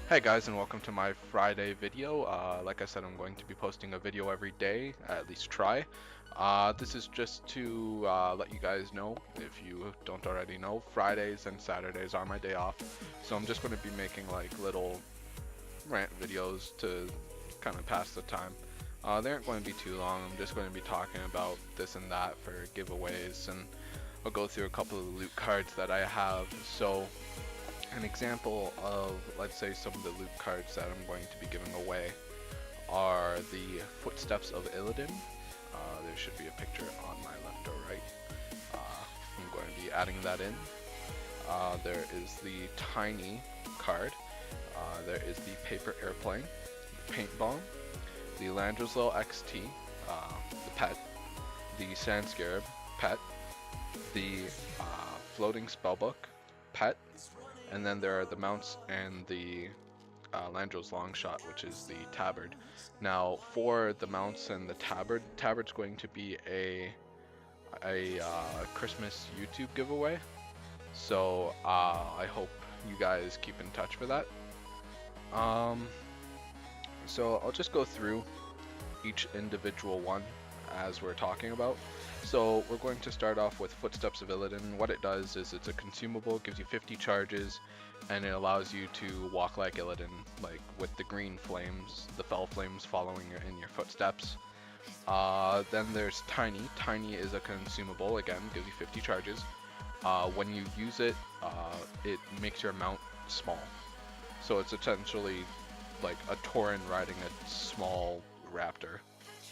Hey guys, and welcome to my Friday video. Like I said, I'm going to be posting a video every day, at least try. This is just to let you guys know, if you don't already know, Fridays and Saturdays are my day off. So I'm just going to be making like little rant videos to kind of pass the time. They aren't going to be too long. I'm just going to be talking about this and that for giveaways, and I'll go through a couple of loot cards that I have. So an example of, let's say, some of the loot cards that I'm going to be giving away are the Footsteps of Illidan. There should be a picture on my left or right. I'm going to be adding that in. There is the Tiny card. There is the Paper Airplane, the Paint Bomb, the Landroslow XT, the Pet, the Sand Scarab, Pet, the Floating Spellbook, Pet, and then there are the mounts and the Landro's Longshot, which is the tabard. Now, for the mounts and the tabard's going to be a Christmas YouTube giveaway. So I hope you guys keep in touch for that. So I'll just go through each individual one as we're talking about. So we're going to start off with Footsteps of Illidan. What it does is it's a consumable, gives you 50 charges, and it allows you to walk like Illidan, like with the green flames, the fell flames following in your footsteps. Then there's Tiny. Tiny is a consumable, again, gives you 50 charges. When you use it, it makes your mount small. So it's essentially like a Tauren riding a small raptor.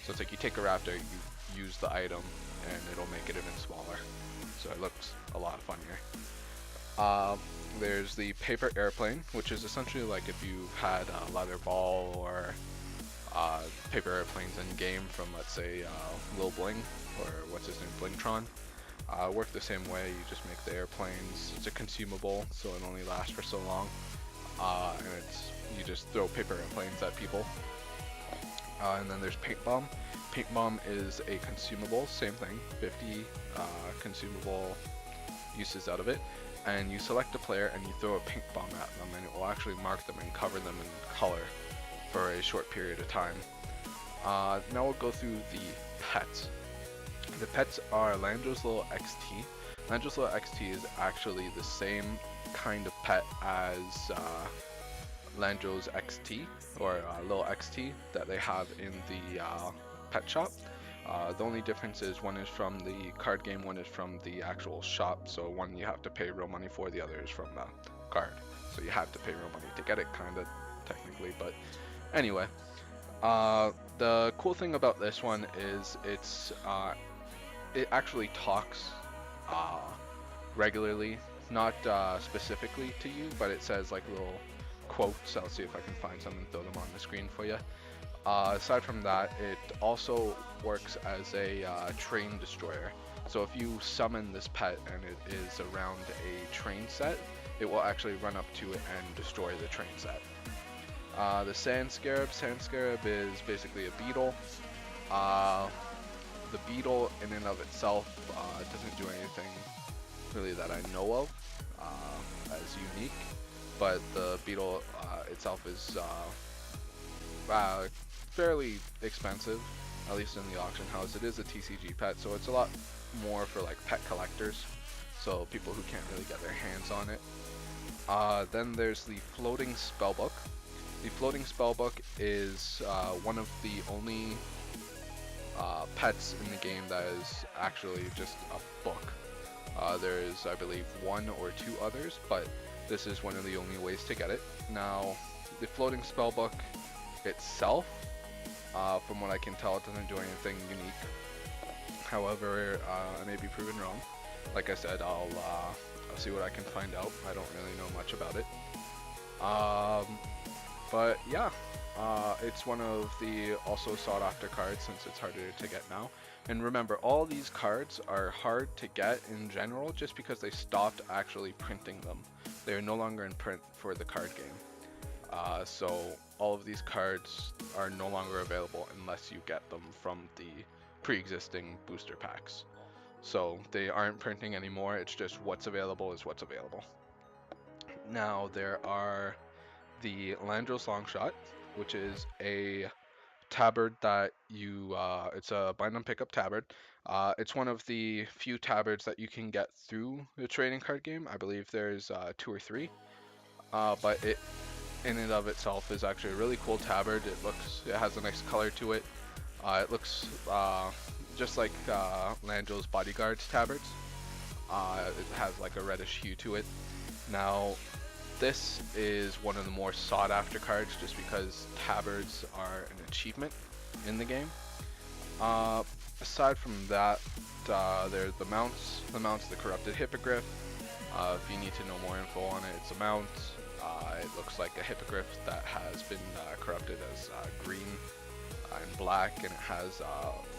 So it's like you take a raptor, you use the item, and it'll make it even smaller. So it looks a lot funnier. There's the Paper Airplane, which is essentially like if you had a leather ball or paper airplanes in game from, let's say, Lil Bling, or what's his name, Blingtron. Work the same way, you just make the airplanes. It's a consumable, so it only lasts for so long. And you just throw paper airplanes at people. And then there's Paint Bomb. Paint Bomb is a consumable, same thing, 50 consumable uses out of it. And you select a player and you throw a paint bomb at them, and it will actually mark them and cover them in color for a short period of time. Now we'll go through the pets. The pets are Landroslow XT. Landroslow XT is actually the same kind of pet as Landro's XT, or Lil XT, that they have in the pet shop. The only difference is one is from the card game, one is from the actual shop. So one you have to pay real money for, the other is from the card. So you have to pay real money to get it, kind of, technically. But anyway, the cool thing about this one is it actually talks regularly, not specifically to you, but it says like little quotes. I'll see if I can find some and throw them on the screen for you. Aside from that, it also works as a train destroyer. So if you summon this pet and it is around a train set, it will actually run up to it and destroy the train set. The Sand Scarab. Sand Scarab is basically a beetle. The beetle in and of itself doesn't do anything really that I know of as unique, but the beetle itself is fairly expensive, at least in the auction house. It is a TCG pet, so it's a lot more for like pet collectors, so people who can't really get their hands on it. Then there's the Floating Spellbook. The Floating Spellbook is one of the only pets in the game that is actually just a book. There's, I believe, one or two others, but this is one of the only ways to get it. Now, the Floating Spellbook itself, from what I can tell, it doesn't do anything unique. However, I may be proven wrong. Like I said, I'll see what I can find out. I don't really know much about it. But yeah, it's one of the also sought after cards since it's harder to get now. And remember, all these cards are hard to get in general just because they stopped actually printing them. They are no longer in print for the card game. So all of these cards are no longer available unless you get them from the pre-existing booster packs. So they aren't printing anymore, it's just what's available is what's available. Now there are the Landros Longshot, which is a tabard that it's a bind on pickup tabard. It's one of the few tabards that you can get through the trading card game. I believe there's two or three, but it in and of itself is actually a really cool tabard. It has a nice color to it. It looks just like Landro's Bodyguards tabards. It has like a reddish hue to it. Now, this is one of the more sought after cards just because tabards are an achievement in the game. Aside from that, there's the mounts. The mounts, the Corrupted Hippogriff. If you need to know more info on it, it's a mount. It looks like a hippogriff that has been corrupted as green and black, and it has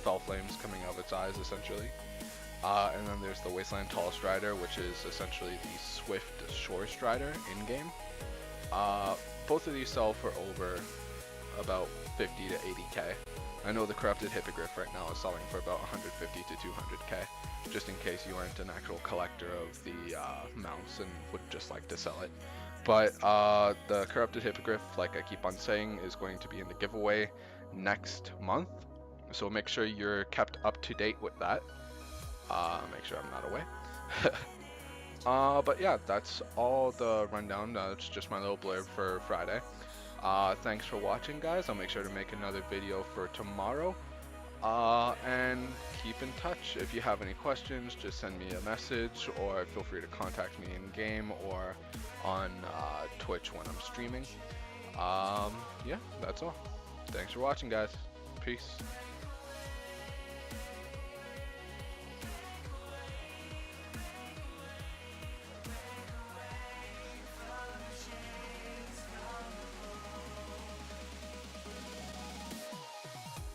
fell flames coming out of its eyes essentially. And then there's the Wasteland Tall Strider, which is essentially the Swift Shore Strider in-game. Both of these sell for over about 50 to 80k. I know the Corrupted Hippogriff right now is selling for about 150 to 200k, just in case you aren't an actual collector of the mounts and would just like to sell it. But the Corrupted Hippogriff, like I keep on saying, is going to be in the giveaway next month. So make sure you're kept up to date with that. Make sure I'm not away. But yeah, that's all the rundown. It's just my little blurb for Friday. Thanks for watching, guys. I'll make sure to make another video for tomorrow. And keep in touch. If you have any questions, just send me a message, or feel free to contact me in game or on Twitch when I'm streaming. Yeah, that's all. Thanks for watching, guys. Peace.